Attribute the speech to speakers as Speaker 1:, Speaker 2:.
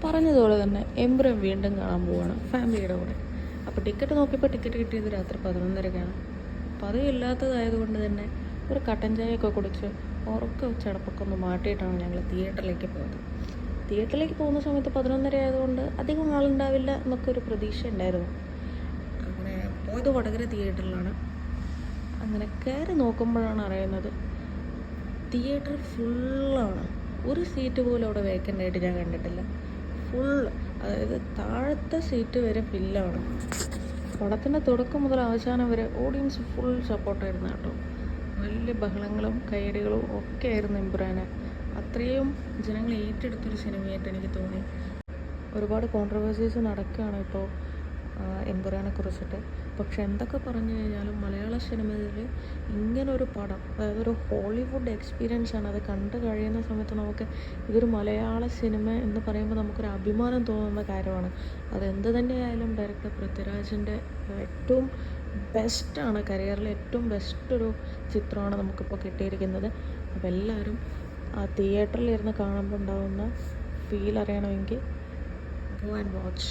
Speaker 1: പറഞ്ഞതുപോലെ തന്നെ എമ്പുരാൻ വീണ്ടും കാണാൻ പോവുകയാണ് ഫാമിലിയുടെ കൂടെ. അപ്പോൾ ടിക്കറ്റ് നോക്കിയപ്പോൾ ടിക്കറ്റ് കിട്ടിയത് രാത്രി 11:30-ക്കാണ്. പതിവില്ലാത്തതായതുകൊണ്ട് തന്നെ ഒരു കട്ടൻ ചായയൊക്കെ കുടിച്ച് ഉറക്കം ചടപ്പൊക്കെ ഒന്ന് മാറ്റിയിട്ടാണ് ഞങ്ങൾ തിയേറ്ററിലേക്ക് പോയത്. തിയേറ്ററിലേക്ക് പോകുന്ന സമയത്ത് 11:30 ആയതുകൊണ്ട് അധികം ആളുണ്ടാവില്ല എന്നൊക്കെ ഒരു പ്രതീക്ഷ ഉണ്ടായിരുന്നു. അങ്ങനെ പോയത് വടകര തിയേറ്ററിലാണ്. അങ്ങനെ കയറി നോക്കുമ്പോഴാണ് അറിയുന്നത് തിയേറ്റർ ഫുള്ളാണ്. ഒരു സീറ്റ് പോലും അവിടെ വേക്കൻ്റ് ആയിട്ട് ഞാൻ കണ്ടിട്ടില്ല. ഫുൾ, അതായത് താഴത്തെ സീറ്റ് വരെ ഫില്ലാണ്. പടത്തിൻ്റെ തുടക്കം മുതൽ അവസാനം വരെ ഓഡിയൻസ് ഫുൾ സപ്പോർട്ടായിരുന്നു കേട്ടോ. വലിയ ബഹളങ്ങളും കയ്യടികളും ഒക്കെ ആയിരുന്നു എമ്പുരാനെ. അത്രയും ജനങ്ങൾ ഏറ്റെടുത്തൊരു സിനിമയായിട്ട് എനിക്ക് തോന്നി. ഒരുപാട് കോൺട്രവേഴ്സീസ് നടക്കുകയാണ് ഇപ്പോൾ എമ്പുരാനെ കുറിച്ചിട്ട്. പക്ഷെ എന്തൊക്കെ പറഞ്ഞു കഴിഞ്ഞാലും മലയാള സിനിമയിൽ ഇങ്ങനൊരു പടം, അതായത് ഒരു ഹോളിവുഡ് എക്സ്പീരിയൻസ് ആണ്. അത് കണ്ടു കഴിയുന്ന സമയത്ത് നമുക്ക് ഇതൊരു മലയാള സിനിമ എന്ന് പറയുമ്പോൾ നമുക്കൊരു അഭിമാനം തോന്നുന്ന കാര്യമാണ്. അതെന്ത് തന്നെയായാലും ഡയറക്ടർ പൃഥ്വിരാജിൻ്റെ ഏറ്റവും ബെസ്റ്റാണ്, കരിയറിലെ ഏറ്റവും ബെസ്റ്റ് ഒരു ചിത്രമാണ് നമുക്കിപ്പോൾ കിട്ടിയിരിക്കുന്നത്. അപ്പോൾ എല്ലാവരും ആ തിയേറ്ററിലിരുന്ന് കാണുമ്പോൾ ഉണ്ടാകുന്ന ഫീൽ അറിയണമെങ്കിൽ ഗോ ആൻഡ് വാച്ച്.